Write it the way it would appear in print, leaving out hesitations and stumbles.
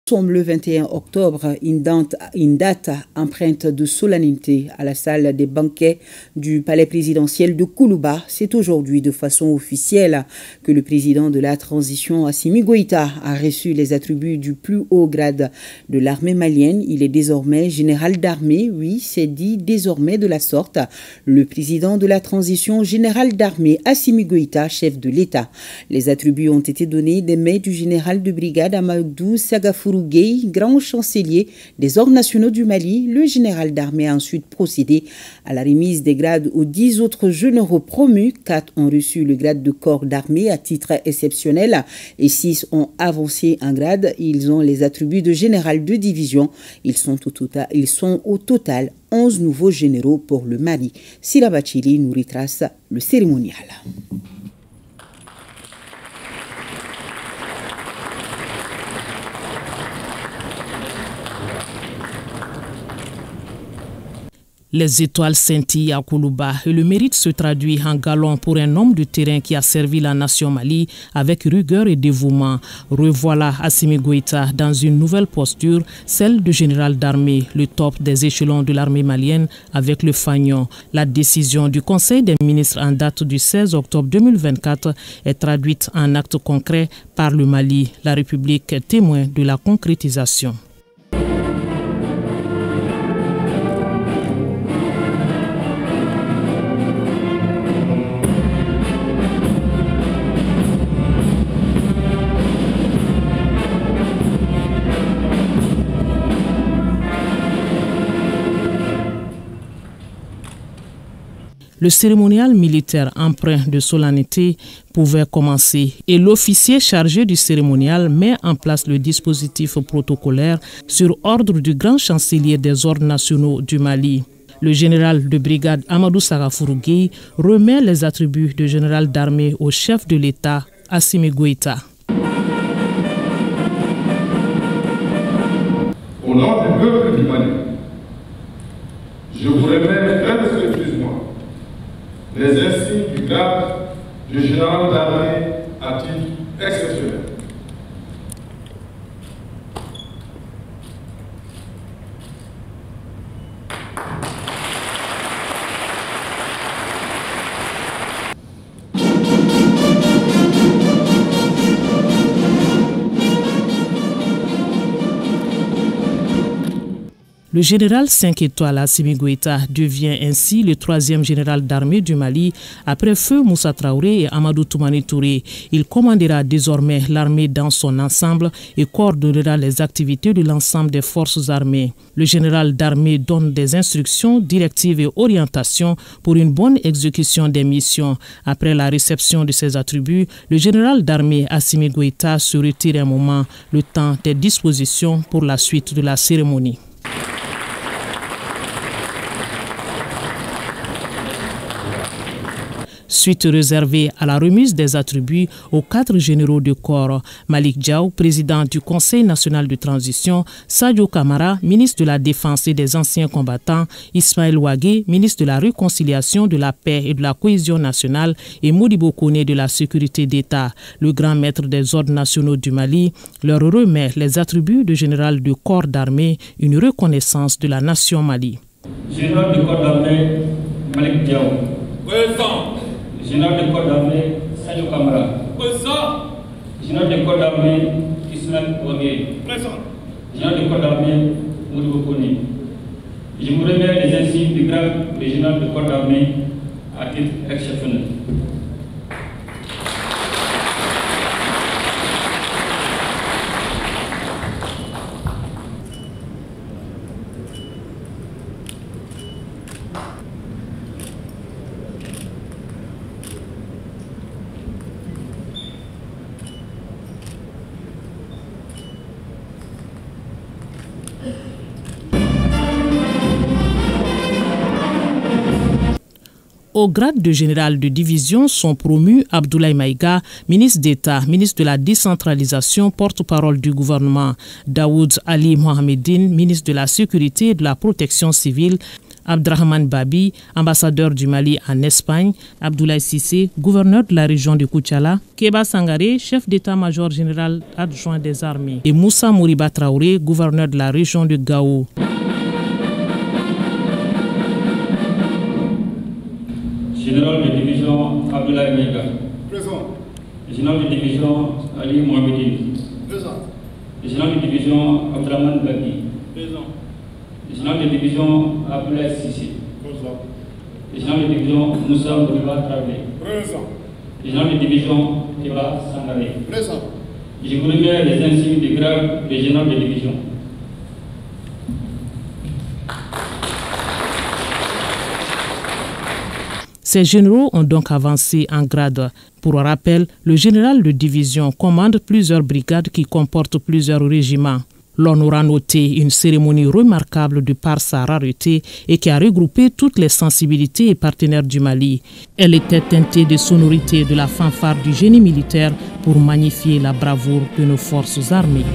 Sommes le 21 octobre, une date empreinte de solennité à la salle des banquets du palais présidentiel de Koulouba. C'est aujourd'hui de façon officielle que le président de la transition, Assimi Goïta, a reçu les attributs du plus haut grade de l'armée malienne. Il est désormais général d'armée. Oui, c'est dit désormais de la sorte. Le président de la transition, général d'armée, Assimi Goïta, chef de l'État. Les attributs ont été donnés des mains du général de brigade Amadou Sagafuru Gueye, grand chancelier des ordres nationaux du Mali. Le général d'armée a ensuite procédé à la remise des grades aux 10 autres généraux promus. 4 ont reçu le grade de corps d'armée à titre exceptionnel et 6 ont avancé en grade. Ils ont les attributs de général de division. Ils sont au total 11 nouveaux généraux pour le Mali. Sila Bachili nous retrace le cérémonial. Les étoiles scintillent à Koulouba et le mérite se traduit en galon pour un homme de terrain qui a servi la nation Mali avec rigueur et dévouement. Revoilà Assimi Goïta dans une nouvelle posture, celle de général d'armée, le top des échelons de l'armée malienne avec le fanion. La décision du Conseil des ministres en date du 16 octobre 2024 est traduite en actes concrets par le Mali. La République est témoin de la concrétisation. Le cérémonial militaire empreint de solennité pouvait commencer et l'officier chargé du cérémonial met en place le dispositif protocolaire sur ordre du grand chancelier des ordres nationaux du Mali. Le général de brigade Amadou Sagafuru Gueye remet les attributs de général d'armée au chef de l'État, Assimi Goïta. Au nom du peuple du Mali, je vous remets très respectueusement les insignes du grade de général d'armée à titre exceptionnel. Le général 5 étoiles Assimi Goïta devient ainsi le 3e général d'armée du Mali après Feu Moussa Traoré et Amadou Toumani Touré. Il commandera désormais l'armée dans son ensemble et coordonnera les activités de l'ensemble des forces armées. Le général d'armée donne des instructions, directives et orientations pour une bonne exécution des missions. Après la réception de ses attributs, le général d'armée Assimi Goïta se retire un moment, le temps des dispositions pour la suite de la cérémonie. Suite réservée à la remise des attributs aux 4 généraux de corps, Malik Diaw, président du Conseil national de transition, Sadio Kamara, ministre de la Défense et des anciens combattants, Ismaël Ouagé, ministre de la Réconciliation, de la Paix et de la Cohésion nationale et Modibo Kone de la Sécurité d'État. Le grand maître des ordres nationaux du Mali leur remet les attributs de général de corps d'armée, une reconnaissance de la nation Mali. Général de corps d'armée, Malik Diaw. Général de corps d'armée, Sadio Kamara. Général de corps d'armée, Ismaël Ouagé. Général de corps d'armée, Modibo Kone. Je vous remets les insignes du grade de général de corps d'armée à titre exceptionnel. Au grade de général de division sont promus Abdoulaye Maïga, ministre d'État, ministre de la décentralisation, porte-parole du gouvernement, Daoud Ali Mohamedine, ministre de la Sécurité et de la Protection civile, Abdrahman Babi, ambassadeur du Mali en Espagne, Abdoulaye Cissé, gouverneur de la région de Koutiala, Keba Sangaré, chef d'état-major général adjoint des armées, et Moussa Mouriba Traoré, gouverneur de la région de Gao. Général de division Abdoulaye Mega. Présent. Général de division Ali Mohamedi. Présent. Général de division Abdrahman Babi. Présent. Général de division Abdoulaye Cissé. Présent. Général de division Moussa Mouriba Traoré. Présent. Général de division Keba Sangaré. Présent. Je vous remets les insignes de grade des généraux de division. Ces généraux ont donc avancé en grade. Pour rappel, le général de division commande plusieurs brigades qui comportent plusieurs régiments. L'on aura noté une cérémonie remarquable de par sa rareté et qui a regroupé toutes les sensibilités et partenaires du Mali. Elle était teintée de sonorités de la fanfare du génie militaire pour magnifier la bravoure de nos forces armées.